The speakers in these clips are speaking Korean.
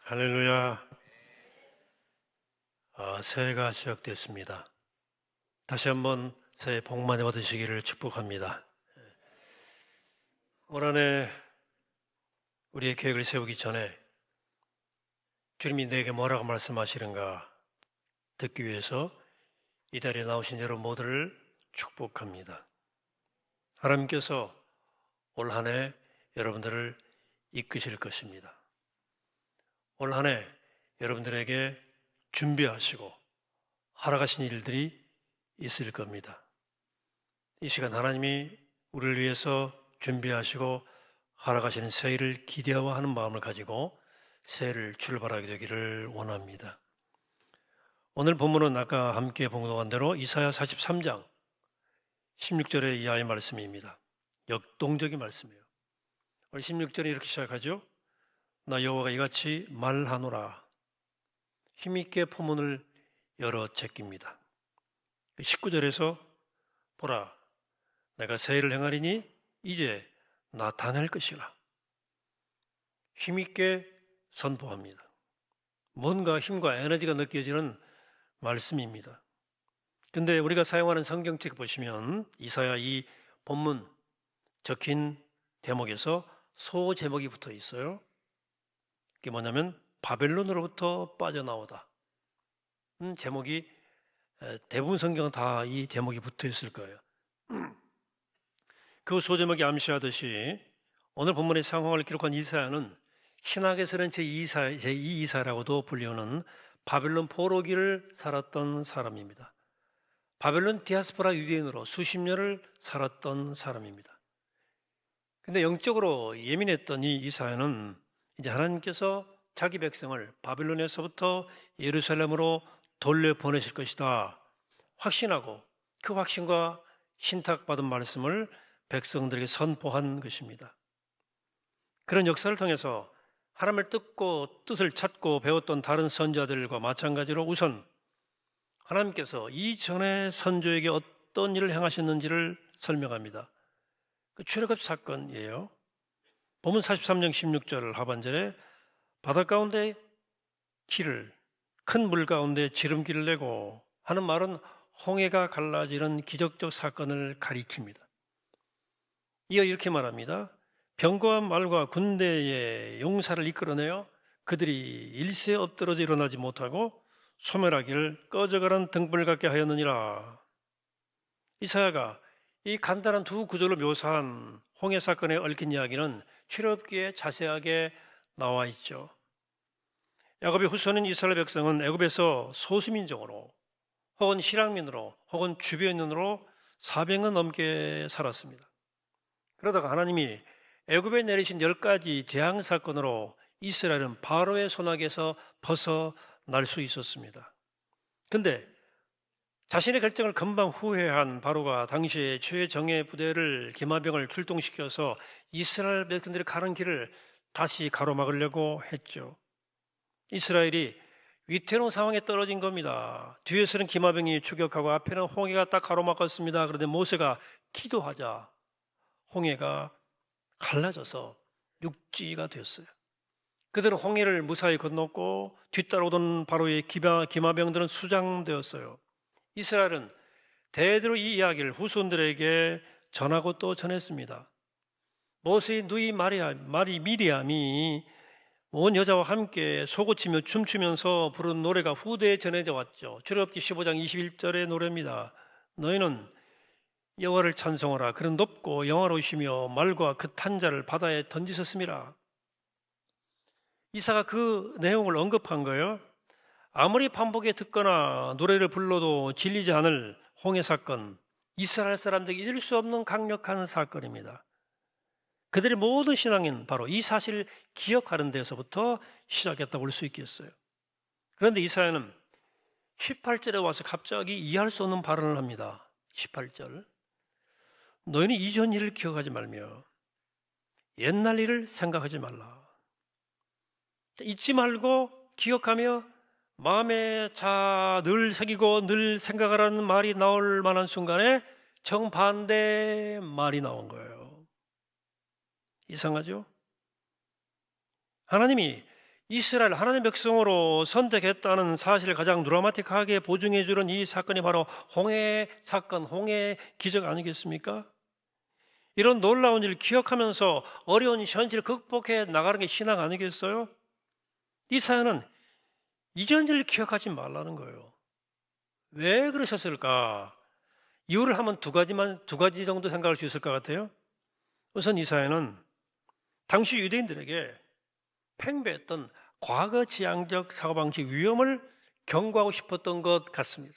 할렐루야. 새해가 시작됐습니다. 다시 한번 새해 복 많이 받으시기를 축복합니다. 올 한해 우리의 계획을 세우기 전에 주님이 내게 뭐라고 말씀하시는가 듣기 위해서 이 자리에 나오신 여러분 모두를 축복합니다. 하나님께서 올 한해 여러분들을 이끄실 것입니다. 올 한해 여러분들에게 준비하시고 하락하신 일들이 있을 겁니다. 이 시간 하나님이 우리를 위해서 준비하시고 하락하시는 새해를 기대하는 마음을 가지고 새해를 출발하게 되기를 원합니다. 오늘 본문은 아까 함께 봉독한 대로 이사야 43장 16절의 이하의 말씀입니다. 역동적인 말씀이에요. 우리 16절에 이렇게 시작하죠. 나 여호와가 이같이 말하노라. 힘있게 포문을 열어 제낍니다. 19절에서 보라, 내가 새해를 행하리니 이제 나타낼 것이라. 힘있게 선포합니다. 뭔가 힘과 에너지가 느껴지는 말씀입니다. 근데 우리가 사용하는 성경책 보시면 이사야 이 본문 적힌 대목에서 소제목이 붙어 있어요. 그게 뭐냐면 바벨론으로부터 빠져나오다. 제목이 대부분 성경은 다 이 제목이 붙어 있을 거예요. 그 소제목이 암시하듯이 오늘 본문의 상황을 기록한 이사야는 신학에서는 제2이사야라고도 불리우는 바벨론 포로기를 살았던 사람입니다. 바벨론 디아스포라 유대인으로 수십 년을 살았던 사람입니다. 근데 영적으로 예민했던 이 이사야는 이제 하나님께서 자기 백성을 바벨론에서부터 예루살렘으로 돌려보내실 것이다 확신하고 그 확신과 신탁받은 말씀을 백성들에게 선포한 것입니다. 그런 역사를 통해서 하나님을 뜻을 찾고 배웠던 다른 선자들과 마찬가지로 우선 하나님께서 이전에 선조에게 어떤 일을 행하셨는지를 설명합니다. 그 출애굽 사건이에요. 본문 43장 16절 하반절에 바다 가운데 길을 큰 물 가운데 지름길을 내고 하는 말은 홍해가 갈라지는 기적적 사건을 가리킵니다. 이어 이렇게 말합니다. 병거와 말과 군대의 용사를 이끌어내어 그들이 일세 엎드러져 일어나지 못하고 소멸하기를 꺼져가는 등불 같게 하였느니라. 이사야가 이 간단한 두 구절로 묘사한 홍해 사건에 얽힌 이야기는 출애굽기에 자세하게 나와 있죠. 야곱의 후손인 이스라엘 백성은 애굽에서 소수민족으로 혹은 실향민으로 혹은 주변인으로 400년 넘게 살았습니다. 그러다가 하나님이 애굽에 내리신 10가지 재앙 사건으로 이스라엘은 바로의 손아귀에서 벗어날 수 있었습니다. 그런데 자신의 결정을 금방 후회한 바로가 당시에 최정예 부대를 기마병을 출동시켜서 이스라엘 백성들이 가는 길을 다시 가로막으려고 했죠. 이스라엘이 위태로운 상황에 떨어진 겁니다. 뒤에서는 기마병이 추격하고 앞에는 홍해가 딱 가로막았습니다. 그런데 모세가 기도하자 홍해가 갈라져서 육지가 됐어요. 그들은 홍해를 무사히 건넜고 뒤따라오던 바로의 기마병들은 수장되었어요. 이스라엘은 대대로 이 이야기를 후손들에게 전하고 또 전했습니다. 모세의 누이 미리암이 온 여자와 함께 소고치며 춤추면서 부른 노래가 후대에 전해져 왔죠. 출애굽기 15장 21절의 노래입니다. 너희는 여호와를 찬송하라. 그는 높고 영화로우시며 말과 그 탄 자를 바다에 던지셨음이라. 이사가 그 내용을 언급한 거예요. 아무리 반복에 듣거나 노래를 불러도 질리지 않을 홍해 사건, 이스라엘 사람들이 잊을 수 없는 강력한 사건입니다. 그들의 모든 신앙인 바로 이 사실을 기억하는 데서부터 시작했다고 볼 수 있겠어요. 그런데 이사야는 18절에 와서 갑자기 이해할 수 없는 발언을 합니다. 18절. 너희는 이전 일을 기억하지 말며 옛날 일을 생각하지 말라. 잊지 말고 기억하며 마음에 늘 새기고 늘 생각하라는 말이 나올 만한 순간에 정반대 말이 나온 거예요. 이상하죠? 하나님이 이스라엘 하나님의 백성으로 선택했다는 사실을 가장 드라마틱하게 보증해 주는 이 사건이 바로 홍해 사건, 홍해 기적 아니겠습니까? 이런 놀라운 일을 기억하면서 어려운 현실을 극복해 나가는 게 신앙 아니겠어요? 이 사연은 이전 일을 기억하지 말라는 거예요. 왜 그러셨을까? 이유를 하면 두 가지 정도 생각할 수 있을 것 같아요. 우선 이 사연은 당시 유대인들에게 팽배했던 과거 지향적 사고방식 위험을 경고하고 싶었던 것 같습니다.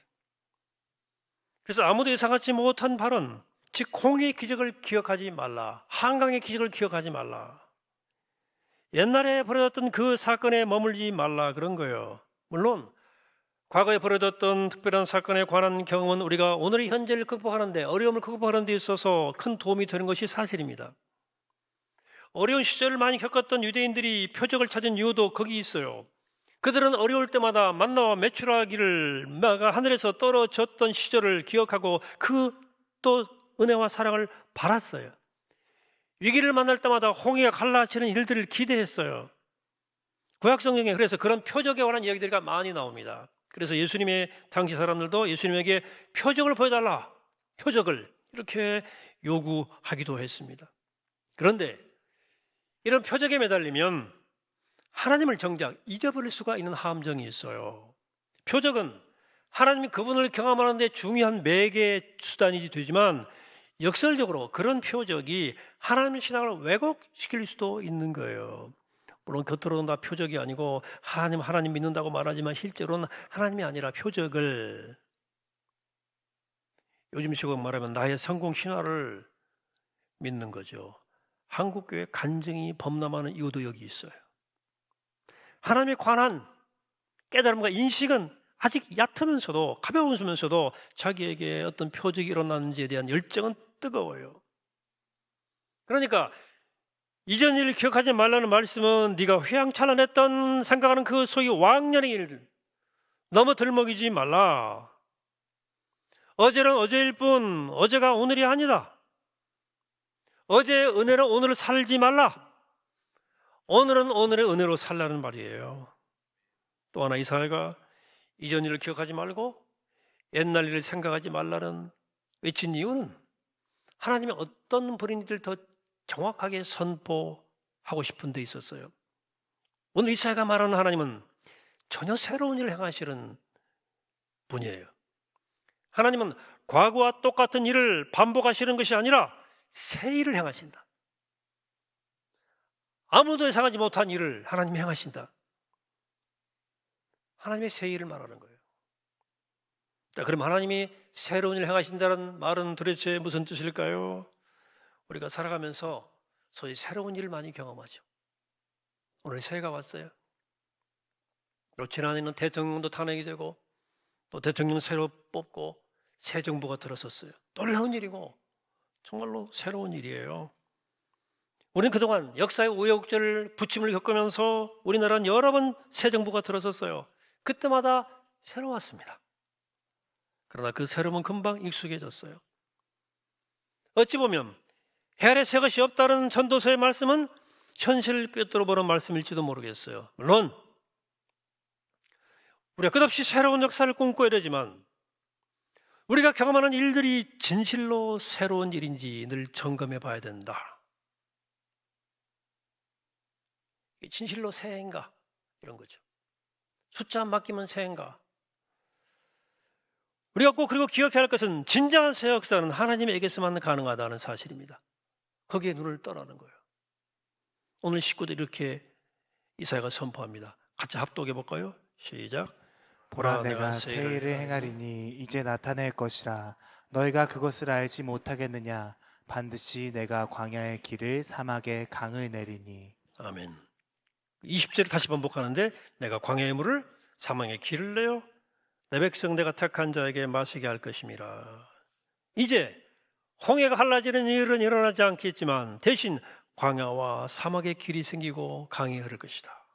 그래서 아무도 예상하지 못한 발언, 즉 홍해의 기적을 기억하지 말라, 한강의 기적을 기억하지 말라, 옛날에 벌어졌던 그 사건에 머물지 말라 그런 거예요. 물론 과거에 벌어졌던 특별한 사건에 관한 경험은 우리가 오늘의 현재를 극복하는 데, 어려움을 극복하는 데 있어서 큰 도움이 되는 것이 사실입니다. 어려운 시절을 많이 겪었던 유대인들이 표적을 찾은 이유도 거기 있어요. 그들은 어려울 때마다 만나와 메추라기를 하늘에서 떨어졌던 시절을 기억하고 그 또 은혜와 사랑을 바랐어요. 위기를 만날 때마다 홍해가 갈라지는 일들을 기대했어요. 구약 성경에 그래서 그런 표적에 관한 이야기들이 많이 나옵니다. 그래서 예수님의 당시 사람들도 예수님에게 표적을 보여달라, 표적을 이렇게 요구하기도 했습니다. 그런데 이런 표적에 매달리면 하나님을 정작 잊어버릴 수가 있는 함정이 있어요. 표적은 하나님이 그분을 경험하는 데 중요한 매개 수단이 되지만 역설적으로 그런 표적이 하나님의 신앙을 왜곡시킬 수도 있는 거예요. 물론 겉으로는 다 표적이 아니고 하나님 믿는다고 말하지만 실제로는 하나님이 아니라 표적을, 요즘식으로 말하면 나의 성공 신화를 믿는 거죠. 한국교회 간증이 범람하는 이유도 여기 있어요. 하나님에 관한 깨달음과 인식은 아직 얕으면서도, 가벼우면서도 자기에게 어떤 표적이 일어나는지에 대한 열정은 뜨거워요. 그러니까 이전 일을 기억하지 말라는 말씀은 네가 휘황찬란했던 생각하는 그 소위 왕년의 일 너무 들먹이지 말라. 어제는 어제일 뿐 어제가 오늘이 아니다. 어제의 은혜로 오늘을 살지 말라. 오늘은 오늘의 은혜로 살라는 말이에요. 또 하나 이사야가 이전 일을 기억하지 말고 옛날 일을 생각하지 말라는 외친 이유는 하나님이 어떤 분인지를 더 정확하게 선포하고 싶은 데 있었어요. 오늘 이사야가 말하는 하나님은 전혀 새로운 일을 행하시는 분이에요. 하나님은 과거와 똑같은 일을 반복하시는 것이 아니라 새 일을 행하신다. 아무도 예상하지 못한 일을 하나님이 행하신다. 하나님의 새 일을 말하는 거예요. 자, 그럼 하나님이 새로운 일을 행하신다는 말은 도대체 무슨 뜻일까요? 우리가 살아가면서 소위 새로운 일을 많이 경험하죠. 오늘 새해가 왔어요. 또 지난해는 대통령도 탄핵이 되고 또 대통령 새로 뽑고 새 정부가 들어섰어요. 놀라운 일이고 정말로 새로운 일이에요. 우리는 그동안 역사의 우여곡절 부침을 겪으면서 우리나라는 여러 번 새 정부가 들어섰어요. 그때마다 새로웠습니다. 그러나 그 새로움은 금방 익숙해졌어요. 어찌 보면 해 아래 새 것이 없다는 전도서의 말씀은 현실을 꿰뚫어 보는 말씀일지도 모르겠어요. 물론 우리가 끝없이 새로운 역사를 꿈꿔야 되지만 우리가 경험하는 일들이 진실로 새로운 일인지 늘 점검해 봐야 된다. 진실로 새해인가? 이런 거죠. 숫자 안 바뀌면 새해인가? 우리가 꼭 그리고 기억해야 할 것은 진정한 새 역사는 하나님에게서만 가능하다는 사실입니다. 거기에 눈을 떠라는 거예요. 오늘 식구들 이렇게 이사야가 선포합니다. 같이 합독해 볼까요? 시작. 보라, 내가 새 일을 행하리니 이제 나타낼 것이라. 너희가 그것을 알지 못하겠느냐? 반드시 내가 광야의 길을 사막에 강을 내리니. 아멘. 20절을 다시 반복하는데 내가 광야의 물을 사막의 길을 내어 내 백성 내가 택한 자에게 마시게 할 것임이라. 이제 홍해가 갈라지는 일은 일어나지 않겠지만 대신 광야와 사막의 길이 생기고 강이 흐를 것이다.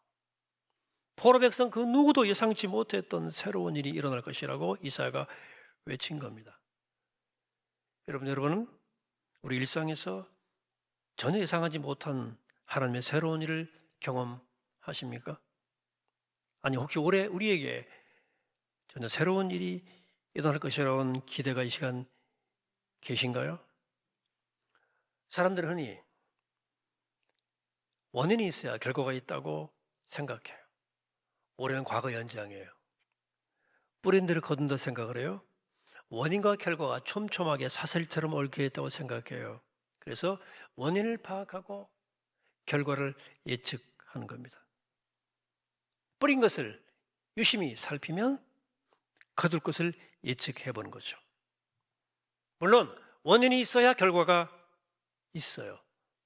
포로 백성 그 누구도 예상치 못했던 새로운 일이 일어날 것이라고 이사야가 외친 겁니다. 여러분은 우리 일상에서 전혀 예상하지 못한 하나님의 새로운 일을 경험하십니까? 아니 혹시 올해 우리에게 전혀 새로운 일이 일어날 것이라는 기대가 이 시간 계신가요? 사람들은 흔히 원인이 있어야 결과가 있다고 생각해요. 올해는 과거 연장이에요. 뿌린 대로 거둔다 생각을 해요. 원인과 결과가 촘촘하게 사슬처럼 얽혀 있다고 생각해요. 그래서 원인을 파악하고 결과를 예측하는 겁니다. 뿌린 것을 유심히 살피면 거둘 것을 예측해 보는 거죠. 물론 원인이 있어야 결과가 있어요.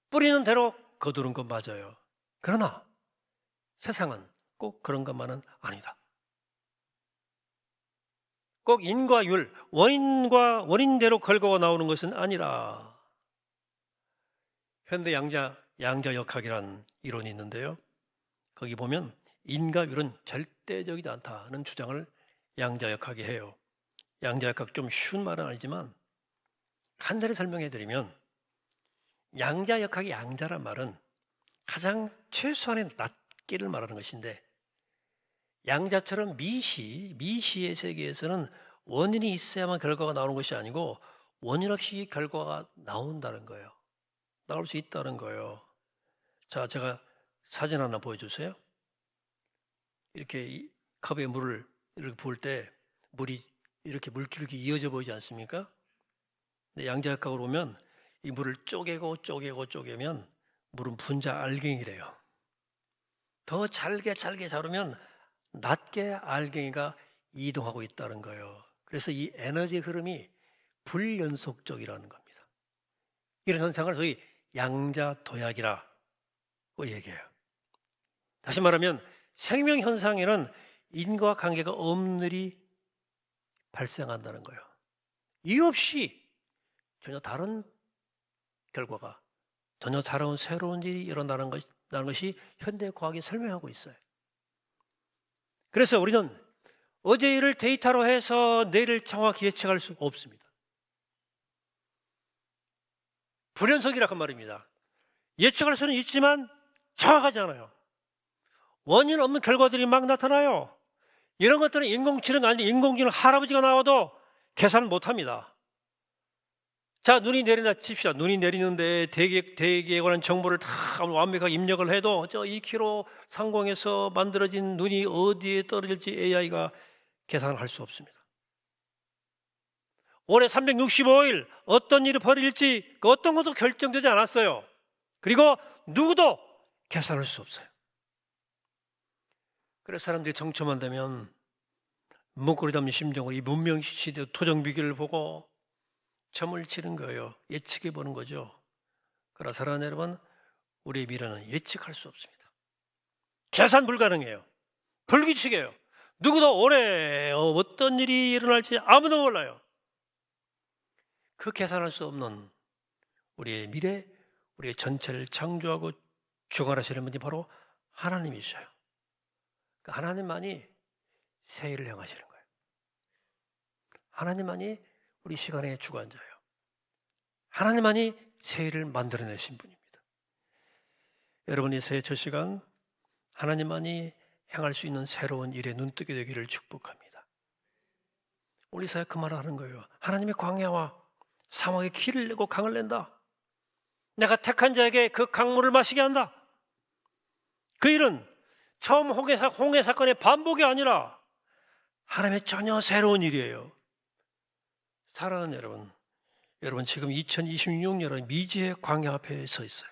뿌리는 대로 거두는 건 맞아요. 그러나 세상은 꼭 그런 것만은 아니다. 꼭 인과 율, 원인대로 결과가 나오는 것은 아니라 현대 양자역학이라는 이론이 있는데요. 거기 보면 인과 율은 절대적이지 않다는 주장을 양자역학이 해요. 양자역학 좀 쉬운 말은 아니지만 간단히 설명해 드리면 양자역학의 양자란 말은 가장 최소한의 낮기를 말하는 것인데 양자처럼 미시의 세계에서는 원인이 있어야만 결과가 나오는 것이 아니고 원인 없이 결과가 나온다는 거예요. 나올 수 있다는 거예요. 자, 제가 사진 하나 보여주세요. 이렇게 이 컵에 물을 이렇게 부을 때 물이 이렇게 물줄기 이어져 보이지 않습니까? 근데 양자역학으로 보면 이 물을 쪼개면 물은 분자 알갱이래요. 더 잘게 자르면 낮게 알갱이가 이동하고 있다는 거예요. 그래서 이 에너지 흐름이 불연속적이라는 겁니다. 이런 현상을 소위 양자도약이라고 얘기해요. 다시 말하면 생명 현상에는 인과관계가 엄밀히 발생한다는 거예요. 이유 없이 전혀 다른 결과가, 전혀 다른 새로운 일이 일어나는 것이 현대 과학이 설명하고 있어요. 그래서 우리는 어제 일을 데이터로 해서 내일을 정확히 예측할 수 없습니다. 불연속이라고 말입니다. 예측할 수는 있지만 정확하지 않아요. 원인 없는 결과들이 막 나타나요. 이런 것들은 인공지능 할아버지가 나와도 계산 못합니다. 자, 눈이 내린다 칩시다. 눈이 내리는데 대기에 관한 정보를 다 완벽하게 입력을 해도 저 2km 상공에서 만들어진 눈이 어디에 떨어질지 AI가 계산을 할 수 없습니다. 올해 365일 어떤 일이 벌어질지 그 어떤 것도 결정되지 않았어요. 그리고 누구도 계산할 수 없어요. 그래서 사람들이 정처만 되면 목걸이 담는 심정으로 이 문명 시대 토정 비결을 보고 점을 치는 거예요. 예측해 보는 거죠. 그러나 사랑하는 여러분, 우리의 미래는 예측할 수 없습니다. 계산 불가능해요. 불규칙해요. 누구도 올해 어떤 일이 일어날지 아무도 몰라요. 그 계산할 수 없는 우리의 미래, 우리의 전체를 창조하고 주관하시는 분이 바로 하나님이셔요. 그 하나님만이 새 일을 행하시는 거예요. 하나님만이 우리 시간의 주관자예요. 하나님만이 새 일을 만들어내신 분입니다. 여러분이 새 첫 시간 하나님만이 행할 수 있는 새로운 일에 눈뜨게 되기를 축복합니다. 우리 사회 그 말을 하는 거예요. 하나님의 광야와 사막에 길을 내고 강을 낸다. 내가 택한 자에게 그 강물을 마시게 한다. 그 일은 처음 홍해 사건의 반복이 아니라 하나님의 전혀 새로운 일이에요. 사랑하는 여러분 지금 2026년은 미지의 광야 앞에 서 있어요.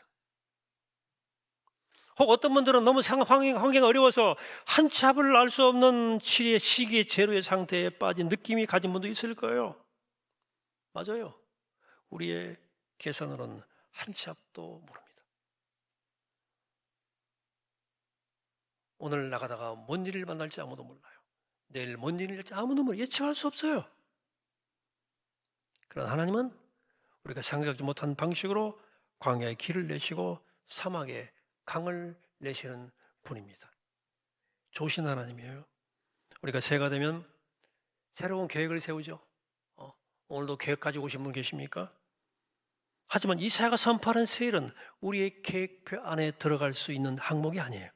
혹 어떤 분들은 너무 환경이 어려워서 한치 앞을 알 수 없는 시기의 제로의 상태에 빠진 느낌이 가진 분도 있을 거예요. 맞아요. 우리의 계산으로는 한치 앞도 모릅니다. 오늘 나가다가 뭔 일을 만날지 아무도 몰라요. 내일 뭔 일이 일지 아무도 몰라요. 예측할 수 없어요. 그러나 하나님은 우리가 생각하지 못한 방식으로 광야에 길을 내시고 사막에 강을 내시는 분입니다. 좋으신 하나님이에요. 우리가 새해가 되면 새로운 계획을 세우죠. 오늘도 계획 가지고 오신 분 계십니까? 하지만 이 새해가 선포하는 새일은 우리의 계획표 안에 들어갈 수 있는 항목이 아니에요.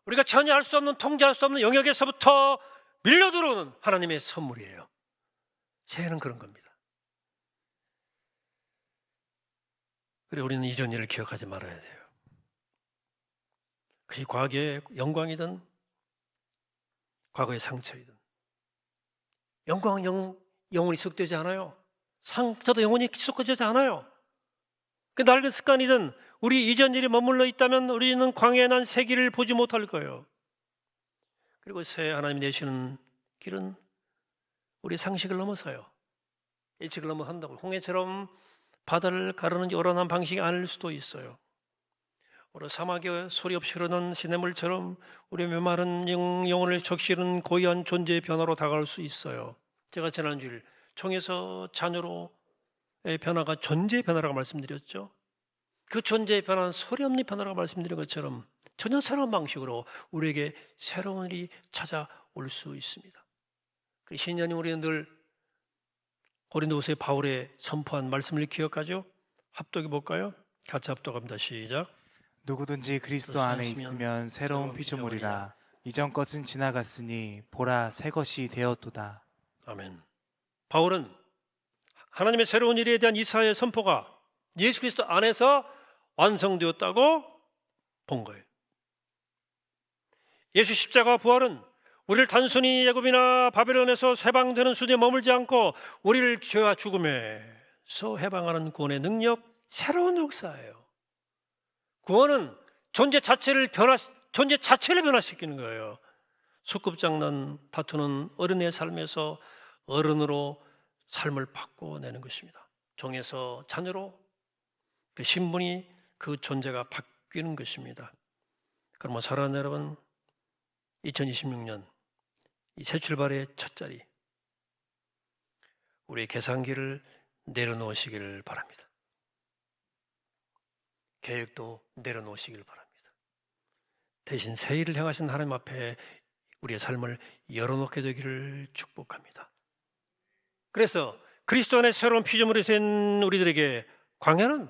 우리가 전혀 알 수 없는, 통제할 수 없는 영역에서부터 밀려들어오는 하나님의 선물이에요. 새해는 그런 겁니다. 그리고 우리는 이전 일을 기억하지 말아야 돼요. 그것이 과거의 영광이든 과거의 상처이든. 영광은 영원히 지속되지 않아요. 상처도 영원히 지속되지 않아요. 그 낡은 습관이든 우리 이전 일이 머물러 있다면 우리는 광야에 난 새 길을 보지 못할 거예요. 그리고 새 하나님이 내시는 길은 우리 상식을 넘어서요. 예측을 넘어선다고 홍해처럼 바다를 가르는 요란한 방식이 아닐 수도 있어요. 오늘 사막에 소리 없이 흐르는 시냇물처럼 우리 메마른 영혼을 적시는 고유한 존재의 변화로 다가올 수 있어요. 제가 지난주일 총에서 자녀로의 변화가 존재의 변화라고 말씀드렸죠. 그 존재의 변화는 소리 없는 변화라고 말씀드린 것처럼 전혀 새로운 방식으로 우리에게 새로운 일이 찾아올 수 있습니다. 그 신년이 우리는 늘 고린도후서의 바울의 선포한 말씀을 기억하죠? 합독해 볼까요? 같이 합독합니다. 시작. 누구든지 그리스도 안에 있으면 새로운 피조물이라. 이전 것은 지나갔으니 보라 새 것이 되었도다. 아멘. 바울은 하나님의 새로운 일에 대한 이사야의 선포가 예수 그리스도 안에서 완성되었다고 본 거예요. 예수 십자가 부활은 우리를 단순히 애굽이나 바벨론에서 해방되는 수준에 머물지 않고 우리를 죄와 죽음에서 해방하는 구원의 능력, 새로운 역사예요. 구원은 존재 자체를 변화시키는 거예요. 소꿉장난 다투는 어른의 삶에서 어른으로 삶을 바꿔내는 것입니다. 종에서 자녀로 그 신분이, 그 존재가 바뀌는 것입니다. 그럼 사랑하는 여러분, 2026년 이 새 출발의 첫 자리, 우리의 계산기를 내려놓으시기를 바랍니다. 계획도 내려놓으시기를 바랍니다. 대신 새 일을 행하신 하나님 앞에 우리의 삶을 열어놓게 되기를 축복합니다. 그래서 그리스도 안에 새로운 피조물이 된 우리들에게 광야는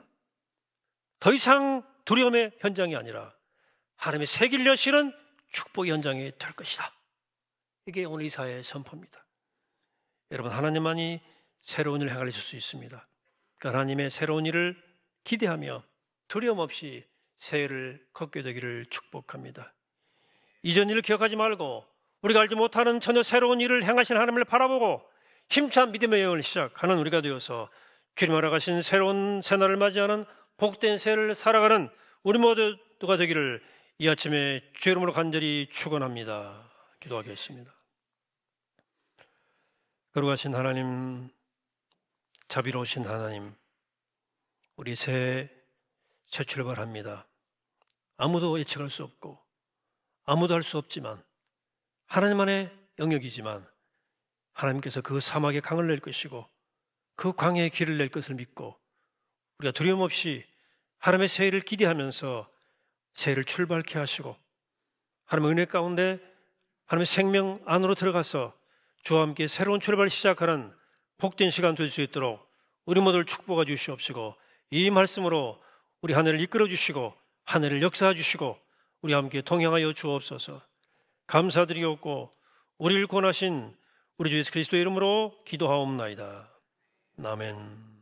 더 이상 두려움의 현장이 아니라 하나님의 새 길을 여시는 축복의 현장이 될 것이다. 이게 오늘 이사야의 선포입니다. 여러분, 하나님만이 새로운 일을 행하실 수 있습니다. 그 하나님의 새로운 일을 기대하며 두려움 없이 새해를 걷게 되기를 축복합니다. 이전 일을 기억하지 말고 우리가 알지 못하는 전혀 새로운 일을 행하신 하나님을 바라보고 힘찬 믿음의 여행을 시작하는 우리가 되어서 주님 알아가신 새로운 새날을 맞이하는 복된 새해를 살아가는 우리 모두가 되기를 이 아침에 주의 이름으로 간절히 축원합니다. 기도하겠습니다. 거룩하신 하나님, 자비로우신 하나님, 우리 새해 새 출발합니다. 아무도 예측할 수 없고 아무도 할 수 없지만 하나님만의 영역이지만 하나님께서 그 사막에 강을 낼 것이고 그 광야에 길을 낼 것을 믿고 우리가 두려움 없이 하나님의 새해를 기대하면서 새해를 출발케 하시고 하나님의 은혜 가운데 하나님의 생명 안으로 들어가서 주와 함께 새로운 출발을 시작하는 복된 시간 될 수 있도록 우리 모두를 축복해 주시옵시고 이 말씀으로 우리 한 해를 이끌어 주시고 한 해를 역사해 주시고 우리 함께 동행하여 주옵소서. 감사드리옵고 우리를 구원하신 우리 주 예수 그리스도의 이름으로 기도하옵나이다. 아멘.